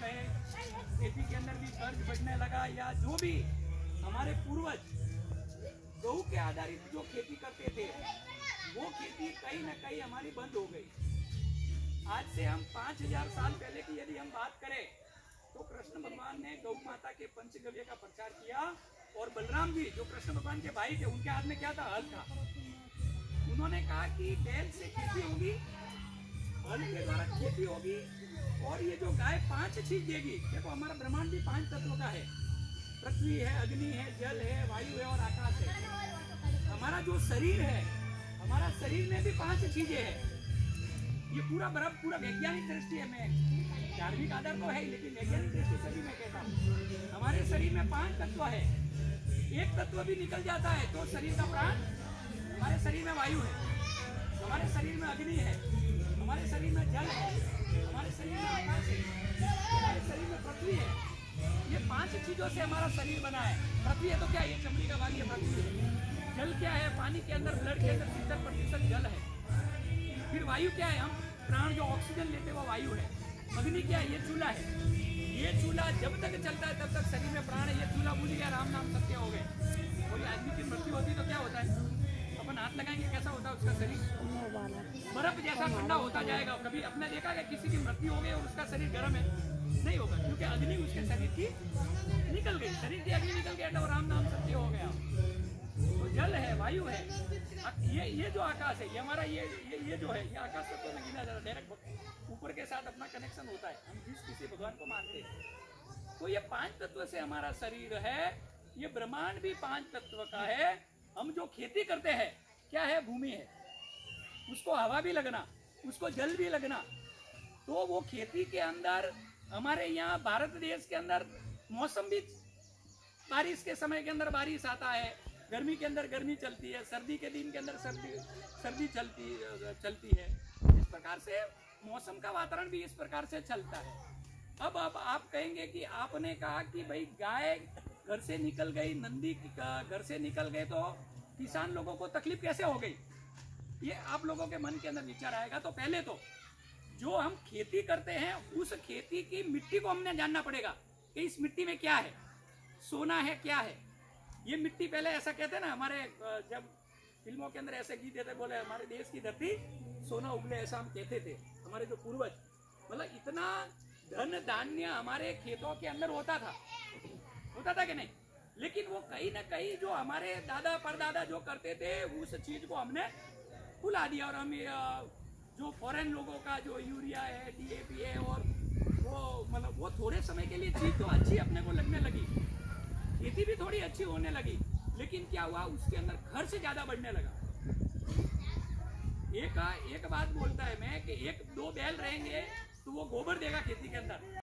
कहे, खेती के अंदर भी कर्ज बढ़ने लगा, या जो भी हमारे पूर्वज गऊ के आधारित जो खेती करते थे वो खेती कहीं ना कहीं हमारी बंद हो गई। आज से हम 5000 साल पहले की यदि हम बात करें तो कृष्ण भगवान ने गौ माता के पंचगव्य का प्रचार किया, और बलराम जी जो कृष्ण भगवान के भाई थे उनके हाथ में क्या था? हल था। उन्होंने कहा कि बैल से खेती होगी, हल के द्वारा खेती होगी, और ये जो गाय 5 चीज देगी। देखो हमारा ब्रह्मांड भी 5 तत्वों का है, पृथ्वी है, अग्नि है, जल है, वायु है और आकाश है। हमारा जो शरीर है, हमारा शरीर में भी 5 चीजें हैं। ये पूरा वैज्ञानिक दृष्टि है, मैं धार्मिक आधार तो है लेकिन वैज्ञानिक दृष्टि से भी मैं कहता हूँ हमारे शरीर में 5 तत्व है। एक तत्व भी निकल जाता है तो शरीर का प्राण, हमारे शरीर में वायु है, हमारे शरीर में अग्नि है, हमारे शरीर में जल है, हमारे शरीर में आकाश है, हमारे शरीर में पृथ्वी है। ये 5 चीजों से हमारा शरीर बना है। पृथ्वी है तो क्या, ये चमड़ी का भाग, ये पृथ्वी है। जल क्या है? पानी के अंदर, ब्लड के अंदर 70% जल है। फिर वायु क्या है? हम प्राण जो ऑक्सीजन लेते हैं वो वायु है। अग्नि क्या है? ये चूल्हा है। ये चूल्हा जब तक चलता है तब तक शरीर में प्राण है। ये चूल्हा बुझ गया, राम नाम सत्य हो गए। कोई आदमी की मृत्यु होती तो क्या होता है? अपन हाथ लगाएंगे, कैसा होता है उसका शरीर? बर्फ जैसा ठंडा होता जाएगा। कभी आपने देखा है किसी की मृत्यु हो गई और उसका शरीर गर्म है? नहीं होगा, क्योंकि अग्नि उसके शरीर की निकल गई। शरीर की अग्नि निकल गया तो राम नाम सत्य हो गया। तो जल है, वायु है, ये जो आकाश है, ये हमारा ये जो है, ये आकाश तत्व में गिना जाता है। डायरेक्ट ऊपर के साथ अपना कनेक्शन होता है, हम जिस किसी भगवान को मानते हैं। तो ये 5 तत्व से हमारा शरीर है। ये ब्रह्मांड भी 5 तत्व का है। हम जो खेती करते हैं, क्या है? भूमि है, उसको हवा भी लगना, उसको जल भी लगना। तो वो खेती के अंदर हमारे यहाँ भारत देश के अंदर मौसम भी, बारिश के समय के अंदर बारिश आता है, गर्मी के अंदर गर्मी चलती है, सर्दी के दिन के अंदर सर्दी चलती है। इस प्रकार से मौसम का वातावरण भी इस प्रकार से चलता है। अब आप कहेंगे कि आपने कहा कि भाई गाय घर से निकल गई, नंदी घर से निकल गए, तो किसान लोगों को तकलीफ कैसे हो गई? ये आप लोगों के मन के अंदर विचार आएगा। तो पहले तो जो हम खेती करते हैं उस खेती की मिट्टी को हमने जानना पड़ेगा कि इस मिट्टी में क्या है, सोना है, क्या है। ये मिट्टी, पहले ऐसा कहते हैं ना, हमारे जब फिल्मों के अंदर ऐसे गीत देते, बोले हमारे देश की धरती सोना उगले, ऐसा हम कहते थे। हमारे जो पूर्वज, मतलब इतना धन धान्य हमारे खेतों के अंदर होता था कि नहीं? लेकिन वो कहीं ना कहीं जो हमारे दादा परदादा जो करते थे उस चीज को हमने भुला दिया, और हम जो फॉरेन लोगों का जो यूरिया है, DAP है, और वो मतलब वो थोड़े समय के लिए चीज तो अच्छी अपने को लगने लगी, खेती भी थोड़ी अच्छी होने लगी, लेकिन क्या हुआ? उसके अंदर खर्च ज्यादा बढ़ने लगा। एक बात बोलता है मैं कि 1-2 बैल रहेंगे तो वो गोबर देगा खेती के अंदर।